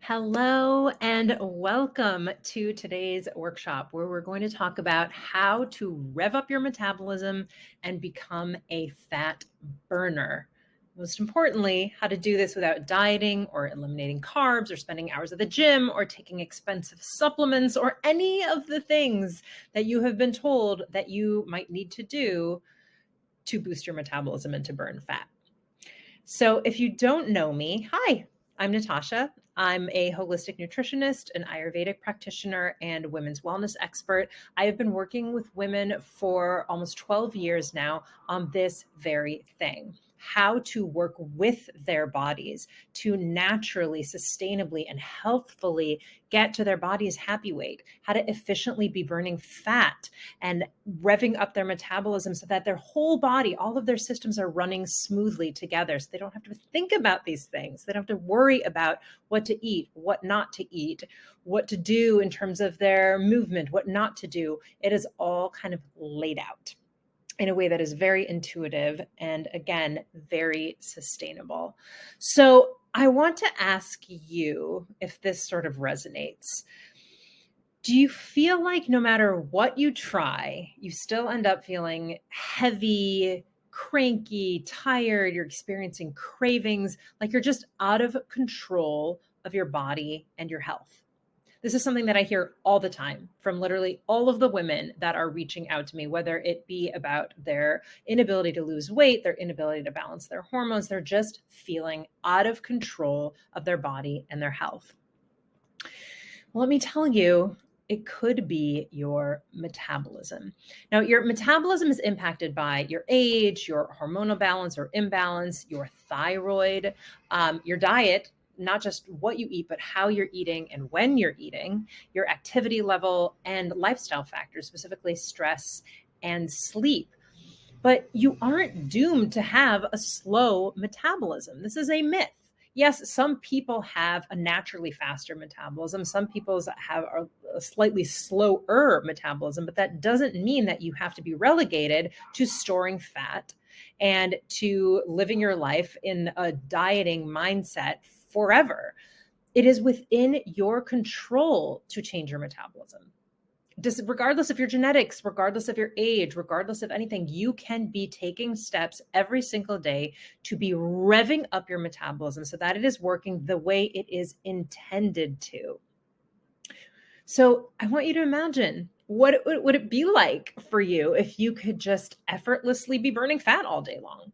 Hello and welcome to today's workshop where we're going to talk about how to rev up your metabolism and become a fat burner. Most importantly, how to do this without dieting or eliminating carbs or spending hours at the gym or taking expensive supplements or any of the things that you have been told that you might need to do to boost your metabolism and to burn fat. So, if you don't know me, hi, I'm Natasha. I'm a holistic nutritionist, an Ayurvedic practitioner, and women's wellness expert. I have been working with women for almost 12 years now on this very thing: how to work with their bodies to naturally, sustainably, and healthfully get to their body's happy weight, how to efficiently be burning fat and revving up their metabolism so that their whole body, all of their systems are running smoothly together. So they don't have to think about these things. They don't have to worry about what to eat, what not to eat, what to do in terms of their movement, what not to do. It is all kind of laid out in a way that is very intuitive and, again, very sustainable. So I want to ask you if this sort of resonates. Do you feel like no matter what you try, you still end up feeling heavy, cranky, tired, you're experiencing cravings, like you're just out of control of your body and your health? This is something that I hear all the time from literally all of the women that are reaching out to me, whether it be about their inability to lose weight, their inability to balance their hormones. They're just feeling out of control of their body and their health. Well, let me tell you, it could be your metabolism. Now, your metabolism is impacted by your age, your hormonal balance or imbalance, your thyroid, your diet, not just what you eat, but how you're eating and when you're eating, your activity level, and lifestyle factors, specifically stress and sleep. But you aren't doomed to have a slow metabolism. This is a myth. Yes, some people have a naturally faster metabolism. Some people have a slightly slower metabolism, but that doesn't mean that you have to be relegated to storing fat and to living your life in a dieting mindset forever. It is within your control to change your metabolism. Regardless of your genetics, regardless of your age, regardless of anything, you can be taking steps every single day to be revving up your metabolism so that it is working the way it is intended to. So I want you to imagine what would it be like for you if you could just effortlessly be burning fat all day long,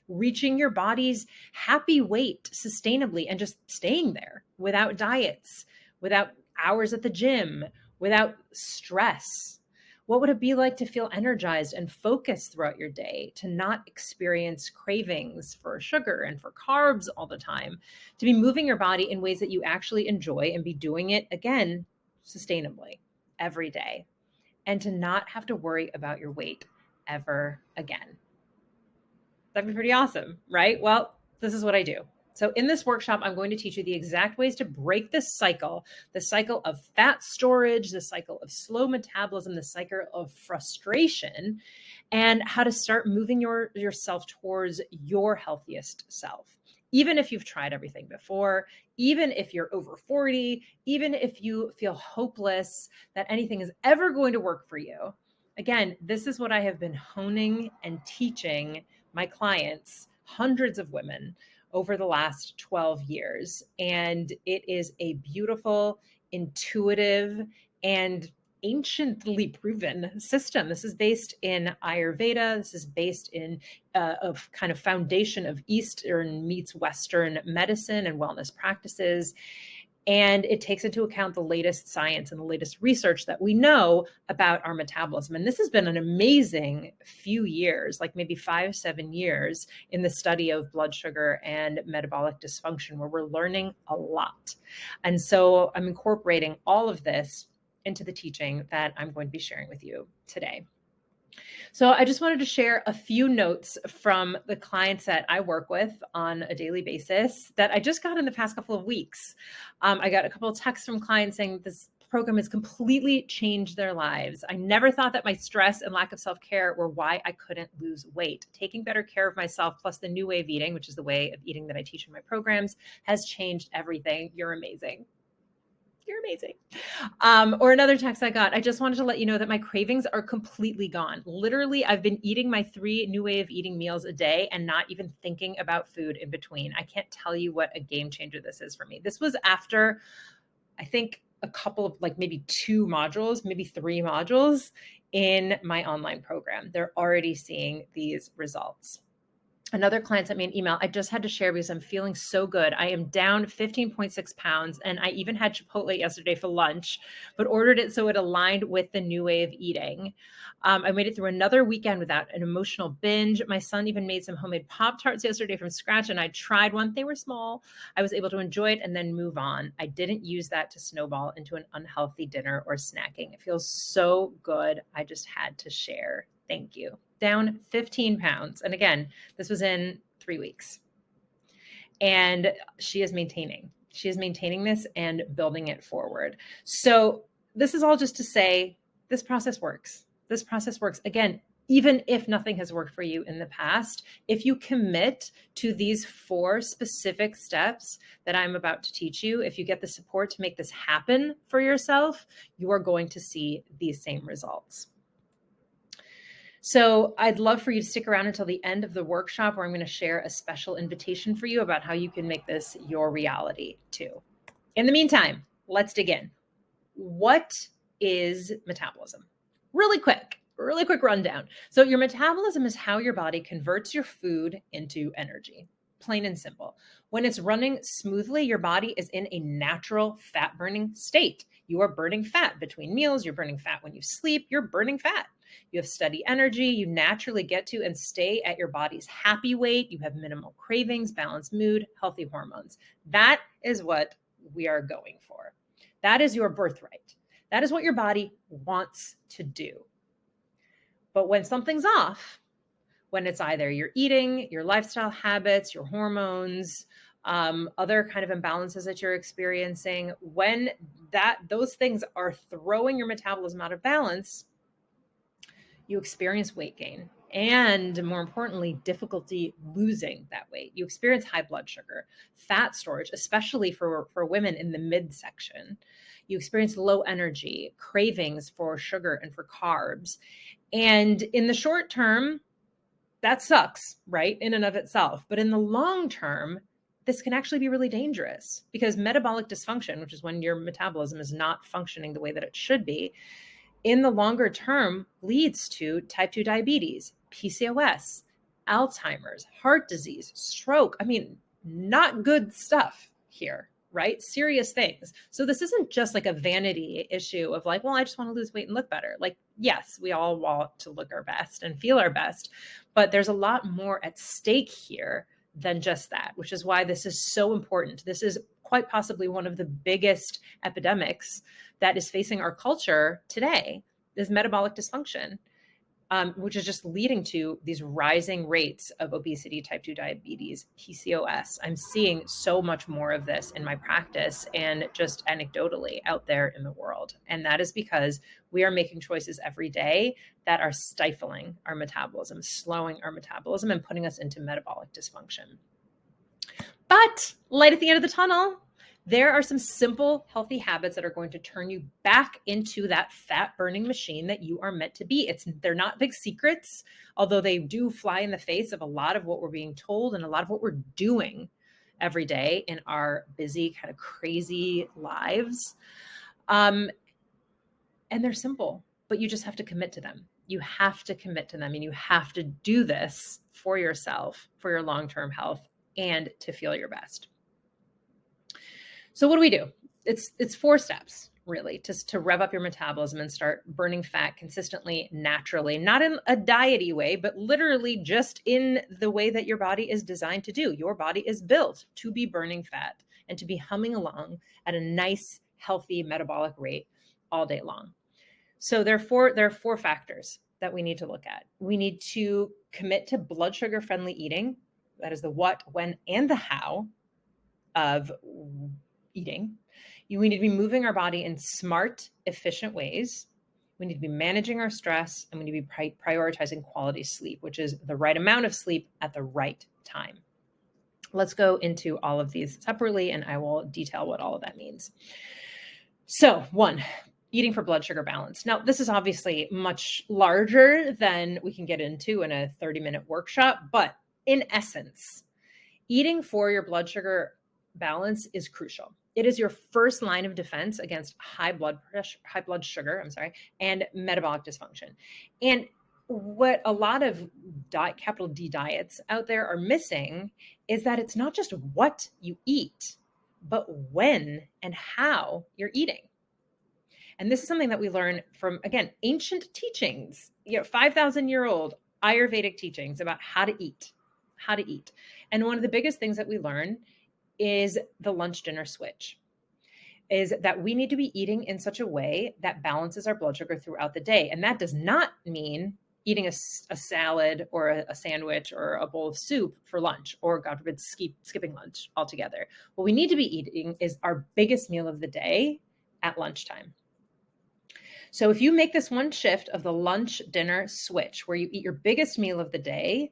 reaching your body's happy weight sustainably and just staying there without diets, without hours at the gym, without stress? What would it be like to feel energized and focused throughout your day, to not experience cravings for sugar and for carbs all the time, to be moving your body in ways that you actually enjoy and be doing it, again, sustainably every day, and to not have to worry about your weight ever again? That'd be pretty awesome, right? Well, this is what I do. So in this workshop, I'm going to teach you the exact ways to break this cycle, the cycle of fat storage, the cycle of slow metabolism, the cycle of frustration, and how to start moving yourself towards your healthiest self. Even if you've tried everything before, even if you're over 40, even if you feel hopeless that anything is ever going to work for you. Again, this is what I have been honing and teaching my clients, hundreds of women, over the last 12 years. And it is a beautiful, intuitive, and anciently proven system. This is based in Ayurveda. This is based in a kind of foundation of Eastern meets Western medicine and wellness practices. And it takes into account the latest science and the latest research that we know about our metabolism. And this has been an amazing few years, like maybe 5-7 years in the study of blood sugar and metabolic dysfunction, where we're learning a lot. And so I'm incorporating all of this into the teaching that I'm going to be sharing with you today. So I just wanted to share a few notes from the clients that I work with on a daily basis that I just got in the past couple of weeks. I got a couple of texts from clients saying, this program has completely changed their lives. I never thought that my stress and lack of self-care were why I couldn't lose weight. Taking better care of myself, plus the new way of eating, which is the way of eating that I teach in my programs, has changed everything. You're amazing. You're amazing. Or another text I got, I just wanted to let you know that my cravings are completely gone. Literally, I've been eating my 3 new way of eating meals a day and not even thinking about food in between. I can't tell you what a game changer this is for me. This was after, I think, a couple of maybe 2 modules, maybe 3 modules in my online program. They're already seeing these results. Another client sent me an email. I just had to share because I'm feeling so good. I am down 15.6 pounds, and I even had Chipotle yesterday for lunch, but ordered it so it aligned with the new way of eating. I made it through another weekend without an emotional binge. My son even made some homemade Pop-Tarts yesterday from scratch, and I tried one. They were small. I was able to enjoy it and then move on. I didn't use that to snowball into an unhealthy dinner or snacking. It feels so good. I just had to share. Thank you. Down 15 pounds. And again, this was in 3 weeks. And she is maintaining. She is maintaining this and building it forward. So this is all just to say this process works. This process works. Again, even if nothing has worked for you in the past, if you commit to these 4 specific steps that I'm about to teach you, if you get the support to make this happen for yourself, you are going to see these same results. So I'd love for you to stick around until the end of the workshop, where I'm going to share a special invitation for you about how you can make this your reality too. In the meantime, let's dig in. What is metabolism? Really quick rundown. So your metabolism is how your body converts your food into energy. Plain and simple. When it's running smoothly, your body is in a natural fat burning state. You are burning fat between meals. You're burning fat when you sleep. You're burning fat. You have steady energy. You naturally get to and stay at your body's happy weight. You have minimal cravings, balanced mood, healthy hormones. That is what we are going for. That is your birthright. That is what your body wants to do. But when something's off, when it's either your eating, your lifestyle habits, your hormones, other kind of imbalances that you're experiencing, when those things are throwing your metabolism out of balance, you experience weight gain and, more importantly, difficulty losing that weight. You experience high blood sugar, fat storage, especially for women in the midsection. You experience low energy, cravings for sugar and for carbs. And in the short term, that sucks, right, in and of itself. But in the long term, this can actually be really dangerous, because metabolic dysfunction, which is when your metabolism is not functioning the way that it should be, in the longer term leads to type 2 diabetes, PCOS, Alzheimer's, heart disease, stroke. I mean, not good stuff here, right? Serious things. So this isn't just like a vanity issue of like, well, I just want to lose weight and look better. Like, yes, we all want to look our best and feel our best, but there's a lot more at stake here than just that, which is why this is so important. This is quite possibly one of the biggest epidemics that is facing our culture today, is metabolic dysfunction, which is just leading to these rising rates of obesity, type 2 diabetes, PCOS. I'm seeing so much more of this in my practice and just anecdotally out there in the world. And that is because we are making choices every day that are stifling our metabolism, slowing our metabolism, and putting us into metabolic dysfunction. But light at the end of the tunnel. There are some simple, healthy habits that are going to turn you back into that fat burning machine that you are meant to be. They're not big secrets, although they do fly in the face of a lot of what we're being told and a lot of what we're doing every day in our busy, kind of crazy lives. And they're simple, but you just have to commit to them. You have to commit to them, and you have to do this for yourself, for your long-term health, and to feel your best. So what do? It's 4 steps, really, to rev up your metabolism and start burning fat consistently, naturally, not in a diety way, but literally just in the way that your body is designed to do. Your body is built to be burning fat and to be humming along at a nice, healthy metabolic rate all day long. So there are 4 factors that we need to look at. We need to commit to blood sugar friendly eating. That is the what, when, and the how of eating. We need to be moving our body in smart, efficient ways. We need to be managing our stress, and we need to be prioritizing quality sleep, which is the right amount of sleep at the right time. Let's go into all of these separately, and I will detail what all of that means. So, 1, eating for blood sugar balance. Now, this is obviously much larger than we can get into in a 30-minute workshop, but in essence, eating for your blood sugar balance is crucial. It is your first line of defense against high blood sugar, and metabolic dysfunction. And what a lot of capital D diets out there are missing is that it's not just what you eat, but when and how you're eating. And this is something that we learn from, again, ancient teachings, 5,000-year-old Ayurvedic teachings about how to eat. And one of the biggest things that we learn is the lunch-dinner switch, is that we need to be eating in such a way that balances our blood sugar throughout the day. And that does not mean eating a salad or a sandwich or a bowl of soup for lunch, or God forbid, skipping lunch altogether. What we need to be eating is our biggest meal of the day at lunchtime. So if you make this one shift of the lunch-dinner switch, where you eat your biggest meal of the day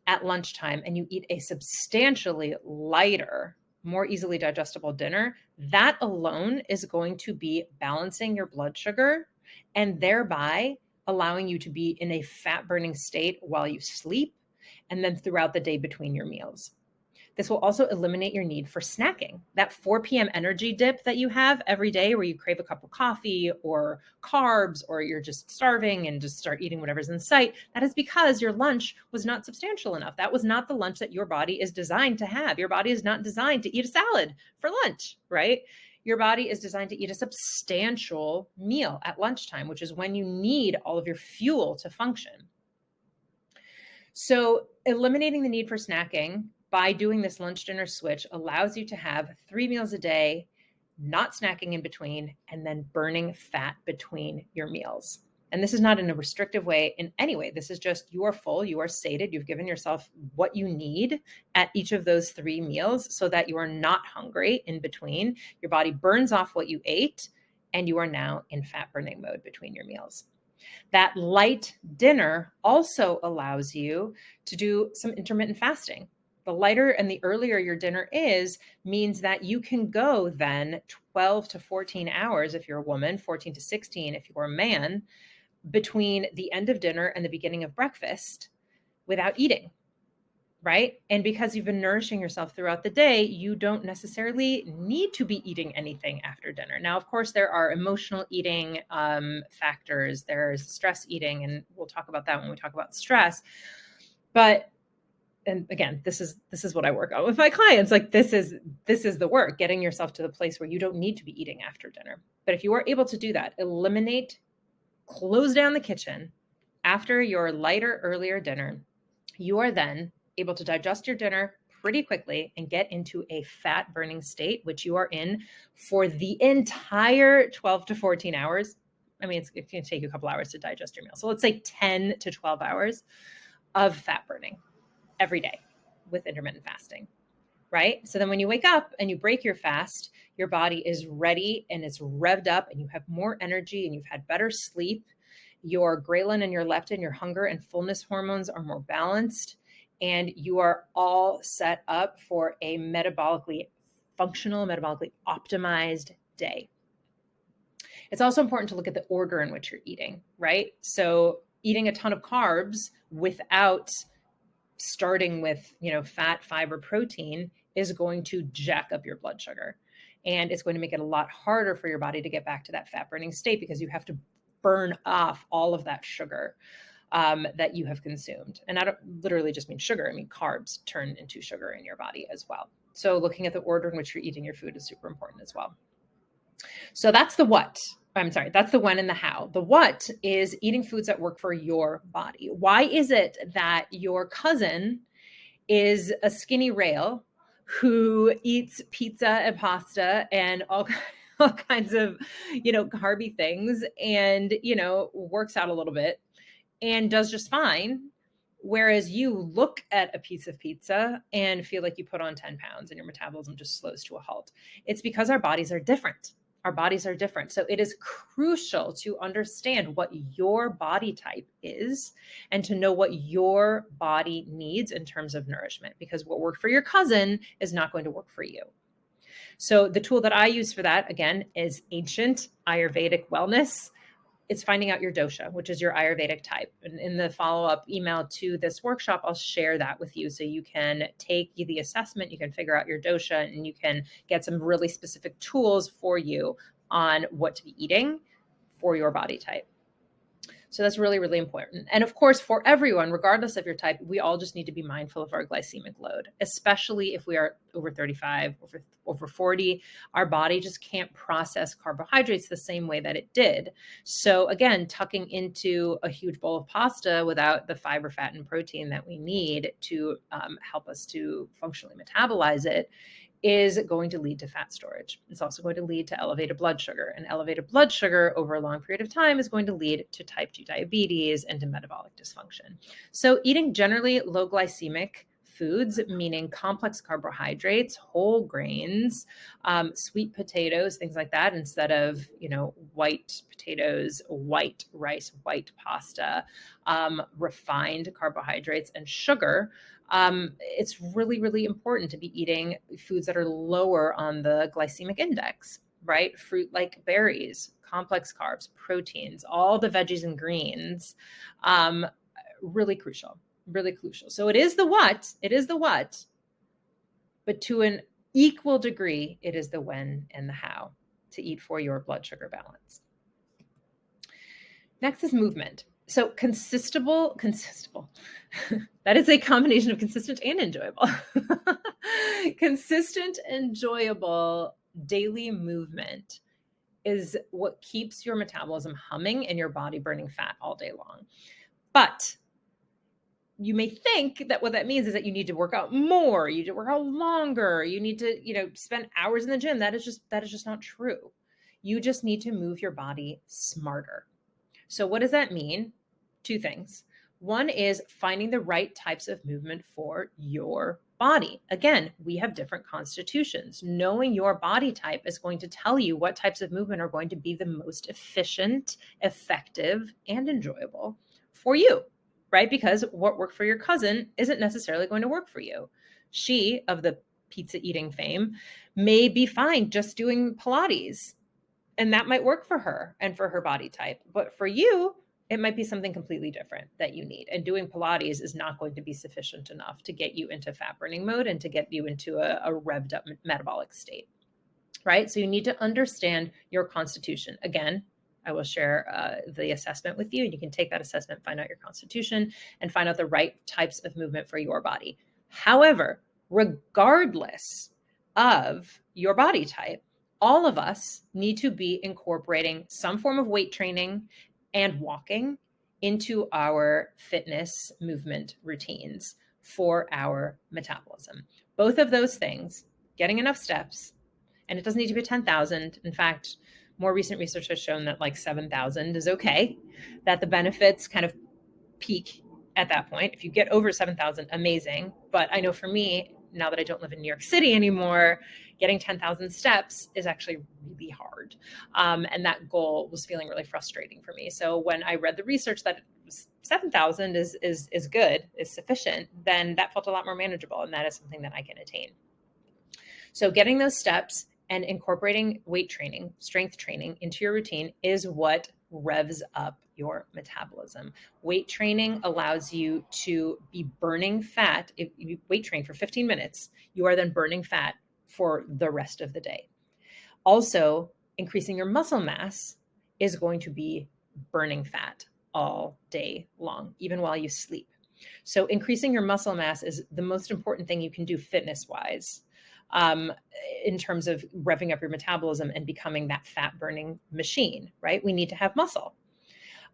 at lunchtime and you eat a substantially lighter, more easily digestible dinner, that alone is going to be balancing your blood sugar and thereby allowing you to be in a fat-burning state while you sleep and then throughout the day between your meals. This will also eliminate your need for snacking. That 4 p.m. energy dip that you have every day where you crave a cup of coffee or carbs, or you're just starving and just start eating whatever's in sight, that is because your lunch was not substantial enough. That was not the lunch that your body is designed to have. Your body is not designed to eat a salad for lunch, right? Your body is designed to eat a substantial meal at lunchtime, which is when you need all of your fuel to function. So eliminating the need for snacking by doing this lunch-dinner switch allows you to have 3 meals a day, not snacking in between, and then burning fat between your meals. And this is not in a restrictive way in any way. This is just, you are full, you are sated, you've given yourself what you need at each of those 3 meals so that you are not hungry in between. Your body burns off what you ate, and you are now in fat burning mode between your meals. That light dinner also allows you to do some intermittent fasting. The lighter and the earlier your dinner is means that you can go then 12 to 14 hours if you're a woman, 14 to 16 if you're a man, between the end of dinner and the beginning of breakfast without eating, right? And because you've been nourishing yourself throughout the day, you don't necessarily need to be eating anything after dinner. Now, of course, there are emotional eating factors. There's stress eating, and we'll talk about that when we talk about stress. But and again, this is what I work on with my clients. Like this is the work, getting yourself to the place where you don't need to be eating after dinner. But if you are able to do that, close down the kitchen after your lighter, earlier dinner, you are then able to digest your dinner pretty quickly and get into a fat burning state, which you are in for the entire 12 to 14 hours. I mean, it can take you a couple hours to digest your meal. So let's say 10 to 12 hours of fat burning every day with intermittent fasting, right? So then when you wake up and you break your fast, your body is ready and it's revved up and you have more energy and you've had better sleep. Your ghrelin and your leptin, your hunger and fullness hormones are more balanced, and you are all set up for a metabolically functional, metabolically optimized day. It's also important to look at the order in which you're eating, right? So eating a ton of carbs without starting with, fat, fiber, protein is going to jack up your blood sugar. And it's going to make it a lot harder for your body to get back to that fat burning state because you have to burn off all of that sugar that you have consumed. And I don't literally just mean sugar. I mean, carbs turn into sugar in your body as well. So looking at the order in which you're eating your food is super important as well. So that's the what. That's the when and the how. The what is eating foods that work for your body. Why is it that your cousin is a skinny rail who eats pizza and pasta and all kinds of, carby things and, works out a little bit and does just fine, Whereas you look at a piece of pizza and feel like you put on 10 pounds and your metabolism just slows to a halt. It's because our bodies are different. Our bodies are different. So it is crucial to understand what your body type is and to know what your body needs in terms of nourishment, because what worked for your cousin is not going to work for you. So the tool that I use for that, again, is ancient Ayurvedic wellness. It's finding out your dosha, which is your Ayurvedic type. And in the follow-up email to this workshop, I'll share that with you so you can take the assessment, you can figure out your dosha, and you can get some really specific tools for you on what to be eating for your body type. So that's really, really important. And of course, for everyone, regardless of your type, we all just need to be mindful of our glycemic load, especially if we are over 35, over 40. Our body just can't process carbohydrates the same way that it did. So again, tucking into a huge bowl of pasta without the fiber, fat, and protein that we need to help us to functionally metabolize it is going to lead to fat storage. It's also going to lead to elevated blood sugar, and elevated blood sugar over a long period of time is going to lead to type 2 diabetes and to metabolic dysfunction. So eating generally low glycemic foods, meaning complex carbohydrates, whole grains, sweet potatoes, things like that, instead of, white potatoes, white rice, white pasta, refined carbohydrates and sugar. It's really, really important to be eating foods that are lower on the glycemic index, right? Fruit like berries, complex carbs, proteins, all the veggies and greens, really crucial, really crucial. So it is the what, but to an equal degree, it is the when and the how to eat for your blood sugar balance. Next is movement. So consistable, that is a combination of consistent and enjoyable. Consistent, enjoyable daily movement is what keeps your metabolism humming and your body burning fat all day long. But you may think that what that means is that you need to work out more, you need to work out longer, you need to, spend hours in the gym. That is just not true. You just need to move your body smarter. So what does that mean? Two things. One is finding the right types of movement for your body. Again, we have different constitutions. Knowing your body type is going to tell you what types of movement are going to be the most efficient, effective, and enjoyable for you, right? Because what worked for your cousin isn't necessarily going to work for you. She, of the pizza eating fame, may be fine just doing Pilates, and that might work for her and for her body type. But for you, it might be something completely different that you need. And doing Pilates is not going to be sufficient enough to get you into fat burning mode and to get you into a revved up metabolic state, right? So you need to understand your constitution. Again, I will share the assessment with you. You can take that assessment, find out your constitution, and find out the right types of movement for your body. However, regardless of your body type, all of us need to be incorporating some form of weight training and walking into our fitness movement routines for our metabolism. Both of those things, getting enough steps, and it doesn't need to be 10,000. In fact, more recent research has shown that like 7,000 is okay, that the benefits kind of peak at that point. If you get over 7,000, amazing. But I know for me, now that I don't live in New York City anymore, getting 10,000 steps is actually really hard. And that goal was feeling really frustrating for me. So when I read the research that 7,000 is good, is sufficient, then that felt a lot more manageable. And that is something that I can attain. So getting those steps and incorporating weight training, strength training into your routine is what revs up your metabolism. Weight training allows you to be burning fat. If you weight train for 15 minutes, you are then burning fat for the rest of the day. Also, increasing your muscle mass is going to be burning fat all day long, even while you sleep. So increasing your muscle mass is the most important thing you can do fitness-wise, in terms of revving up your metabolism and becoming that fat burning machine, right? We need to have muscle.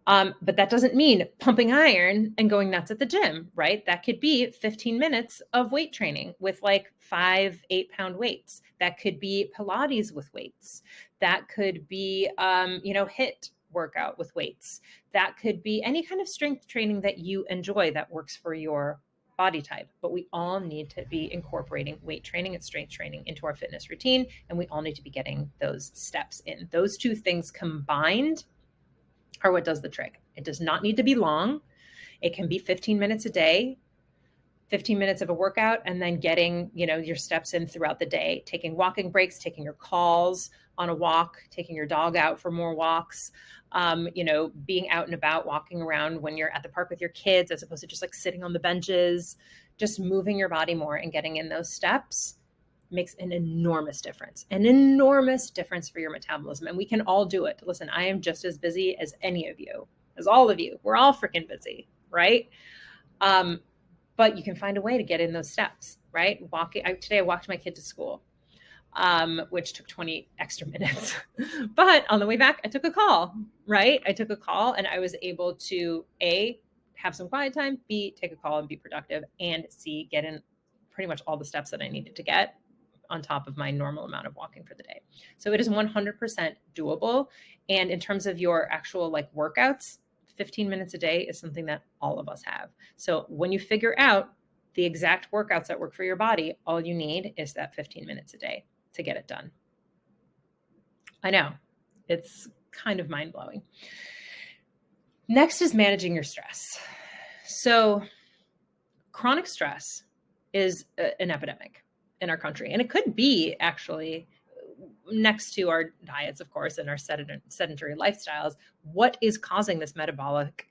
But that doesn't mean pumping iron and going nuts at the gym, right? That could be 15 minutes of weight training with like 5-8 pound weights. That could be Pilates with weights. That could be, HIIT workout with weights. That could be any kind of strength training that you enjoy that works for your body type. But we all need to be incorporating weight training and strength training into our fitness routine, and we all need to be getting those steps in. Those two things combined are what does the trick. It does not need to be long. It can be 15 minutes a day, 15 minutes of a workout, and then getting, your steps in throughout the day, taking walking breaks, taking your calls on a walk, taking your dog out for more walks, being out and about, walking around when you're at the park with your kids, as opposed to just like sitting on the benches, just moving your body more and getting in those steps makes an enormous difference for your metabolism. And we can all do it. Listen, I am just as busy as any of you, as all of you. We're all freaking busy, right? But you can find a way to get in those steps, right? Today I walked my kid to school, which took 20 extra minutes. But on the way back, I took a call, right? I took a call and I was able to A, have some quiet time, B, take a call and be productive, and C, get in pretty much all the steps that I needed to get on top of my normal amount of walking for the day. So it is 100% doable. And in terms of your actual workouts, 15 minutes a day is something that all of us have. So when you figure out the exact workouts that work for your body, all you need is that 15 minutes a day to get it done. I know, it's kind of mind-blowing. Next is managing your stress. So chronic stress is an epidemic in our country, and it could be actually next to our diets, of course, and our sedentary lifestyles. What is causing this metabolic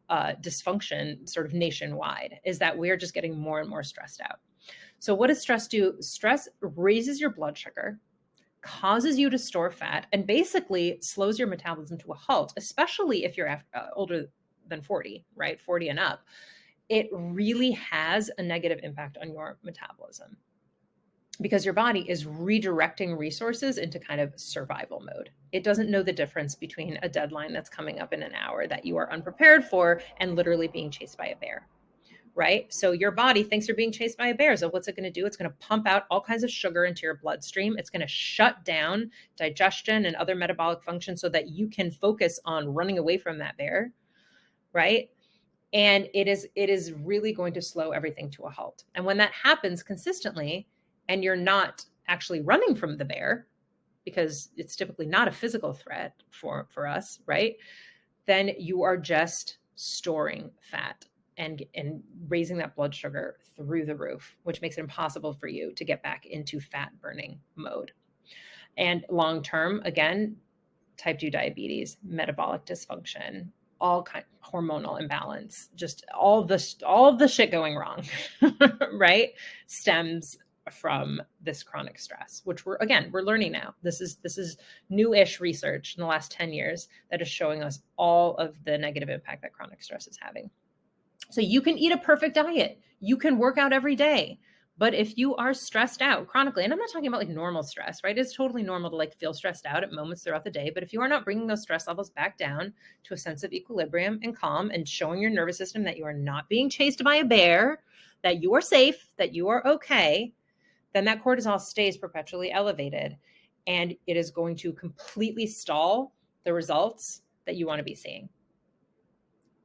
dysfunction sort of nationwide is that we're just getting more and more stressed out. So what does stress do? Stress raises your blood sugar, causes you to store fat, and basically slows your metabolism to a halt, especially if you're older than 40, right? 40 and up. It really has a negative impact on your metabolism, because your body is redirecting resources into kind of survival mode. It doesn't know the difference between a deadline that's coming up in an hour that you are unprepared for and literally being chased by a bear, right? So your body thinks you're being chased by a bear. So what's it going to do? It's going to pump out all kinds of sugar into your bloodstream. It's going to shut down digestion and other metabolic functions so that you can focus on running away from that bear, right? And it is really going to slow everything to a halt. And when that happens consistently, and you're not actually running from the bear, because it's typically not a physical threat for us, right? Then you are just storing fat and raising that blood sugar through the roof, which makes it impossible for you to get back into fat burning mode. And long-term, again, type 2 diabetes, metabolic dysfunction, all kind of hormonal imbalance, just all the shit going wrong, right? Stems from this chronic stress, which we're learning now. This is new-ish research in the last 10 years that is showing us all of the negative impact that chronic stress is having. So you can eat a perfect diet. You can work out every day. But if you are stressed out chronically, and I'm not talking about normal stress, right? It's totally normal to feel stressed out at moments throughout the day. But if you are not bringing those stress levels back down to a sense of equilibrium and calm, and showing your nervous system that you are not being chased by a bear, that you are safe, that you are okay, then that cortisol stays perpetually elevated, and it is going to completely stall the results that you want to be seeing.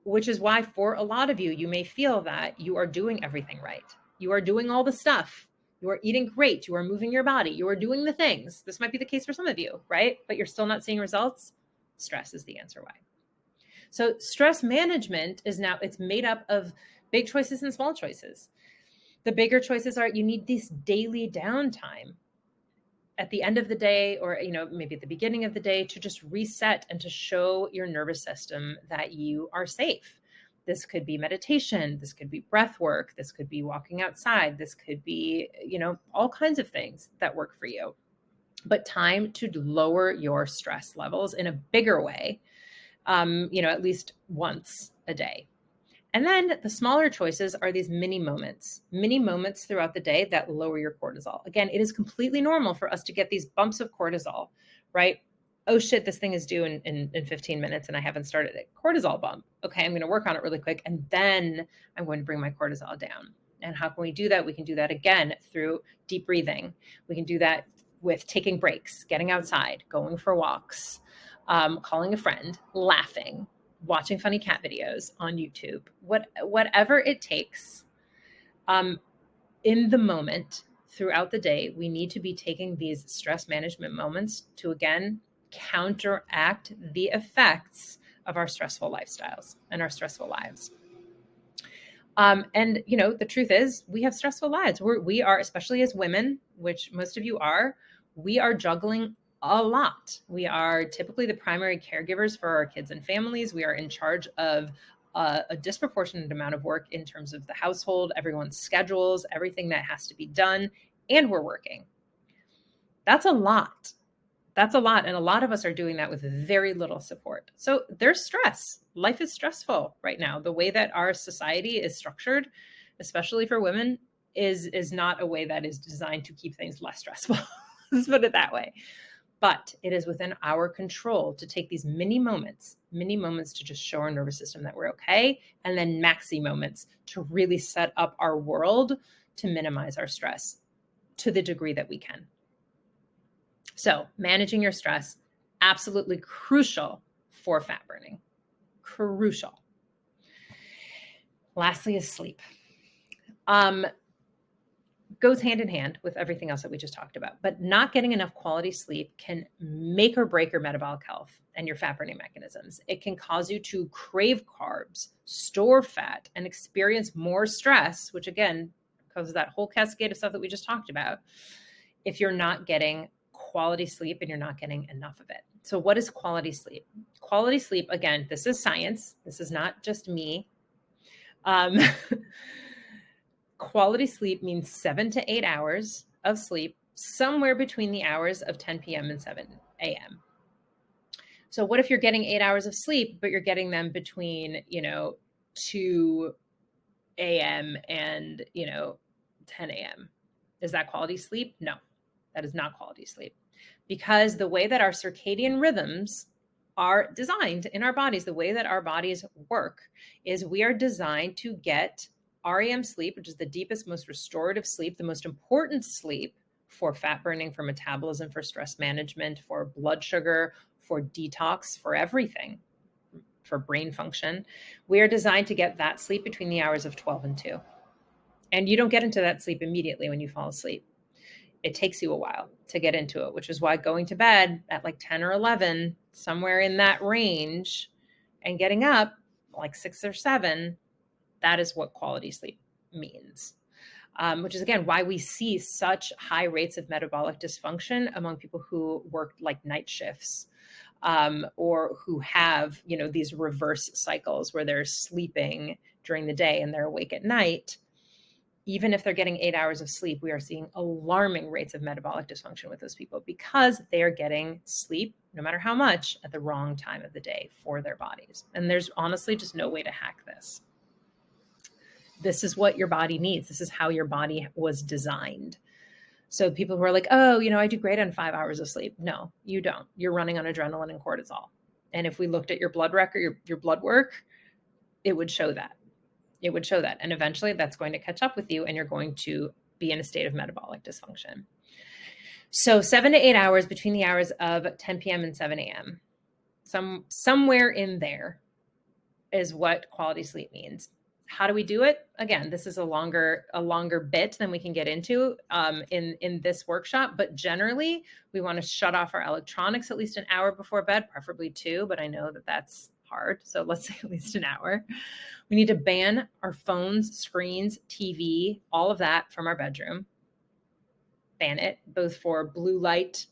Which is why for a lot of you, you may feel that you are doing everything right. You are doing all the stuff. You are eating great. You are moving your body. You are doing the things. This might be the case for some of you, right? But you're still not seeing results. Stress is the answer why. So stress management it's made up of big choices and small choices. The bigger choices are you need this daily downtime at the end of the day, or maybe at the beginning of the day, to just reset and to show your nervous system that you are safe. This could be meditation. This could be breath work. This could be walking outside. This could be, all kinds of things that work for you. But time to lower your stress levels in a bigger way, at least once a day. And then the smaller choices are these mini moments throughout the day that lower your cortisol. Again, it is completely normal for us to get these bumps of cortisol, right? Oh shit, this thing is due in 15 minutes and I haven't started it. Cortisol bump. Okay, I'm going to work on it really quick, and then I'm going to bring my cortisol down. And how can we do that? We can do that again through deep breathing. We can do that with taking breaks, getting outside, going for walks, calling a friend, laughing, watching funny cat videos on YouTube, whatever it takes. In the moment, throughout the day, we need to be taking these stress management moments to, again, counteract the effects of our stressful lifestyles and our stressful lives. And the truth is, we have stressful lives. We are, especially as women, which most of you are, we are juggling a lot. We are typically the primary caregivers for our kids and families. We are in charge of a disproportionate amount of work in terms of the household, everyone's schedules, everything that has to be done, and we're working. That's a lot. That's a lot. And a lot of us are doing that with very little support. So there's stress. Life is stressful right now. The way that our society is structured, especially for women, is not a way that is designed to keep things less stressful. Let's put it that way. But it is within our control to take these mini moments to just show our nervous system that we're okay. And then maxi moments to really set up our world to minimize our stress to the degree that we can. So managing your stress, absolutely crucial for fat burning. Crucial. Lastly is sleep. Goes hand in hand with everything else that we just talked about. But not getting enough quality sleep can make or break your metabolic health and your fat burning mechanisms. It can cause you to crave carbs, store fat, and experience more stress, which again causes that whole cascade of stuff that we just talked about, if you're not getting quality sleep and you're not getting enough of it. So what is quality sleep? Quality sleep, again, this is science. This is not just me. Quality sleep means 7 to 8 hours of sleep, somewhere between the hours of 10 p.m. and 7 a.m. So what if you're getting 8 hours of sleep, but you're getting them between, 2 a.m. and, 10 a.m.? Is that quality sleep? No, that is not quality sleep. Because the way that our circadian rhythms are designed in our bodies, the way that our bodies work, is we are designed to get REM sleep, which is the deepest, most restorative sleep, the most important sleep for fat burning, for metabolism, for stress management, for blood sugar, for detox, for everything, for brain function. We are designed to get that sleep between the hours of 12 and 2. And you don't get into that sleep immediately when you fall asleep. It takes you a while to get into it, which is why going to bed at like 10 or 11, somewhere in that range, and getting up like 6 or 7, that is what quality sleep means. Which is, again, why we see such high rates of metabolic dysfunction among people who work like night shifts, or who have, these reverse cycles where they're sleeping during the day and they're awake at night. Even if they're getting 8 hours of sleep, we are seeing alarming rates of metabolic dysfunction with those people because they are getting sleep, no matter how much, at the wrong time of the day for their bodies. And there's honestly just no way to hack this. This is what your body needs. This is how your body was designed. So people who are like, oh, I do great on 5 hours of sleep. No, you don't. You're running on adrenaline and cortisol. And if we looked at your blood record, your blood work, it would show that. It would show that. And eventually that's going to catch up with you and you're going to be in a state of metabolic dysfunction. So 7 to 8 hours between the hours of 10 p.m. and 7 a.m. Somewhere in there is what quality sleep means. How do we do it? Again, this is a longer bit than we can get into in this workshop, but generally we want to shut off our electronics at least an hour before bed, preferably 2, but I know that that's hard. So let's say at least an hour. We need to ban our phones, screens, TV, all of that from our bedroom. Ban it, both for blue light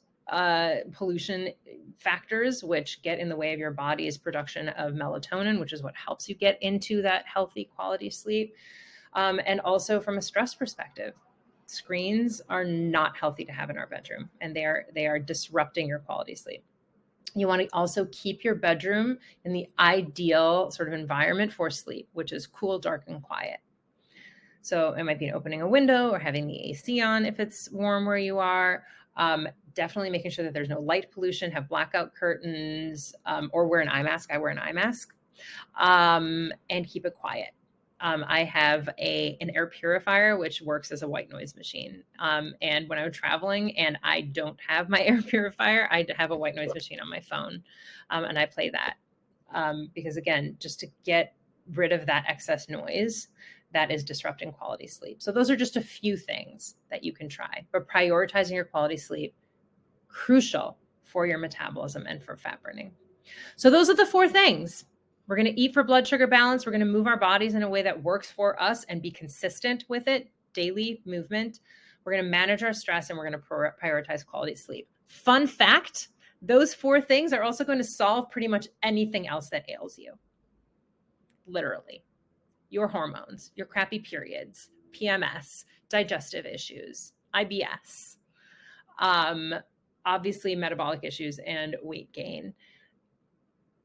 pollution factors, which get in the way of your body's production of melatonin, which is what helps you get into that healthy quality sleep. And also from a stress perspective, screens are not healthy to have in our bedroom, and they are disrupting your quality sleep. You want to also keep your bedroom in the ideal sort of environment for sleep, which is cool, dark, and quiet. So it might be opening a window or having the AC on if it's warm where you are. Definitely making sure that there's no light pollution, have blackout curtains, or wear an eye mask. I wear an eye mask, and keep it quiet. I have an air purifier, which works as a white noise machine. And when I'm traveling and I don't have my air purifier, I have a white noise machine on my phone, and I play that because, again, just to get rid of that excess noise that is disrupting quality sleep. So those are just a few things that you can try, but prioritizing your quality sleep, crucial for your metabolism and for fat burning. So those are the 4 things. We're going to eat for blood sugar balance. We're going to move our bodies in a way that works for us and be consistent with it, daily movement. We're going to manage our stress, and we're going to prioritize quality sleep. Fun fact, those 4 things are also going to solve pretty much anything else that ails you. Literally. Your hormones, your crappy periods, PMS, digestive issues, IBS, obviously metabolic issues and weight gain,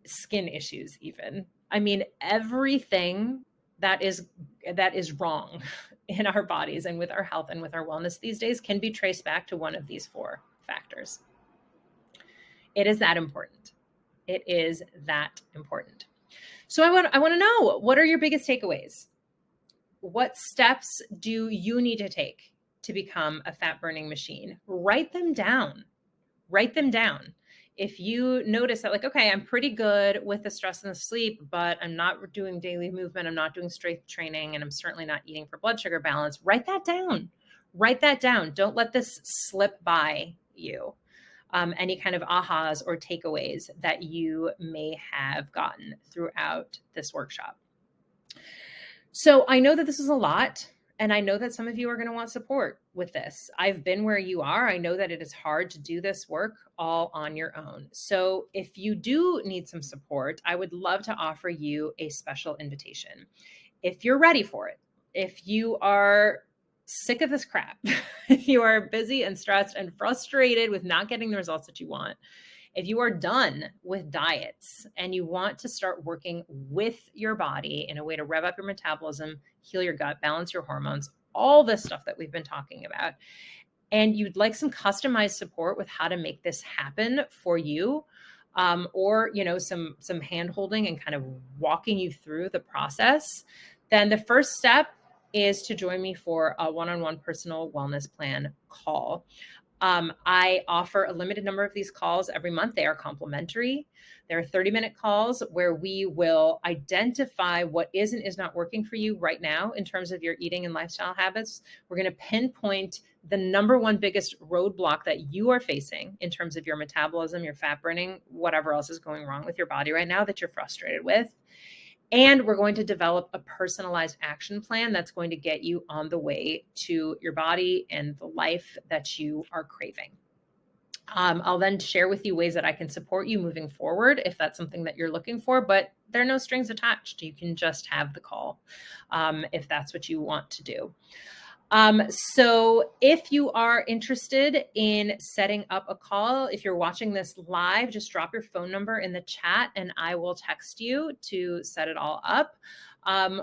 skin issues even. I mean, everything that is wrong in our bodies and with our health and with our wellness these days can be traced back to one of these 4 factors. It is that important. It is that important. So I want to know, what are your biggest takeaways? What steps do you need to take to become a fat burning machine? Write them down. Write them down. If you notice that, like, okay, I'm pretty good with the stress and the sleep, but I'm not doing daily movement, I'm not doing strength training, and I'm certainly not eating for blood sugar balance, write that down. Write that down. Don't let this slip by you. Any kind of ahas or takeaways that you may have gotten throughout this workshop. So I know that this is a lot, and I know that some of you are going to want support with this. I've been where you are. I know that it is hard to do this work all on your own. So if you do need some support, I would love to offer you a special invitation. If you're ready for it, if you are sick of this crap, if you are busy and stressed and frustrated with not getting the results that you want, if you are done with diets and you want to start working with your body in a way to rev up your metabolism, heal your gut, balance your hormones, all this stuff that we've been talking about, and you'd like some customized support with how to make this happen for you, or some hand holding and kind of walking you through the process, then the first step is to join me for a one-on-one personal wellness plan call. I offer a limited number of these calls every month. They are complimentary. They're 30-minute calls where we will identify what is and is not working for you right now in terms of your eating and lifestyle habits. We're going to pinpoint the number one biggest roadblock that you are facing in terms of your metabolism, your fat burning, whatever else is going wrong with your body right now that you're frustrated with. And we're going to develop a personalized action plan that's going to get you on the way to your body and the life that you are craving. I'll then share with you ways that I can support you moving forward if that's something that you're looking for, but there are no strings attached. You can just have the call if that's what you want to do. So if you are interested in setting up a call, if you're watching this live, just drop your phone number in the chat and I will text you to set it all up.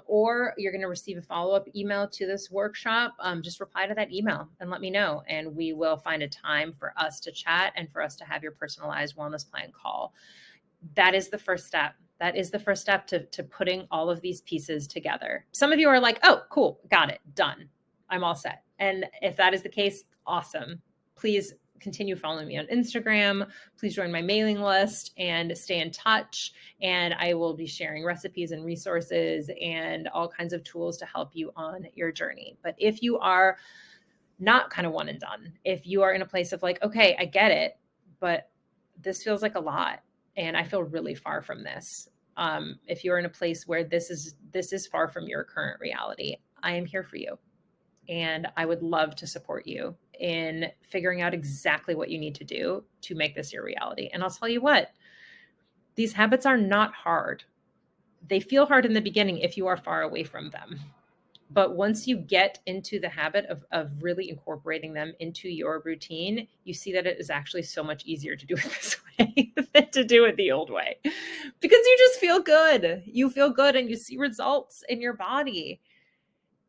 Or you're going to receive a follow-up email to this workshop. Just reply to that email and let me know, and we will find a time for us to chat and for us to have your personalized wellness plan call. That is the first step. That is the first step to putting all of these pieces together. Some of you are like, oh, cool, got it, done. I'm all set. And if that is the case, awesome. Please continue following me on Instagram. Please join my mailing list and stay in touch. And I will be sharing recipes and resources and all kinds of tools to help you on your journey. But if you are not kind of one and done, if you are in a place of like, okay, I get it, but this feels like a lot and I feel really far from this. If you're in a place where this is far from your current reality, I am here for you. And I would love to support you in figuring out exactly what you need to do to make this your reality. And I'll tell you what, these habits are not hard. They feel hard in the beginning if you are far away from them. But once you get into the habit of really incorporating them into your routine, you see that it is actually so much easier to do it this way than to do it the old way. Because you just feel good. You feel good and you see results in your body.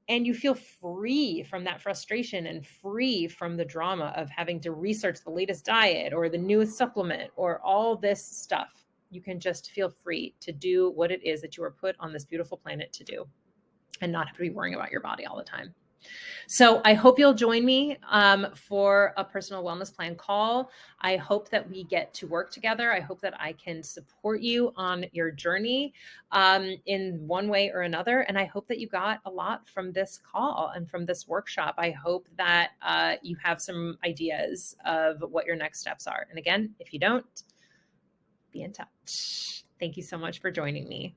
And you feel free from that frustration and free from the drama of having to research the latest diet or the newest supplement or all this stuff. You can just feel free to do what it is that you are put on this beautiful planet to do. and not have to be worrying about your body all the time. So I hope you'll join me for a personal wellness plan call. I hope that we get to work together. I hope that I can support you on your journey in one way or another. And I hope that you got a lot from this call and from this workshop. I hope that you have some ideas of what your next steps are. And again, if you don't, be in touch. Thank you so much for joining me.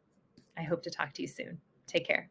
I hope to talk to you soon. Take care.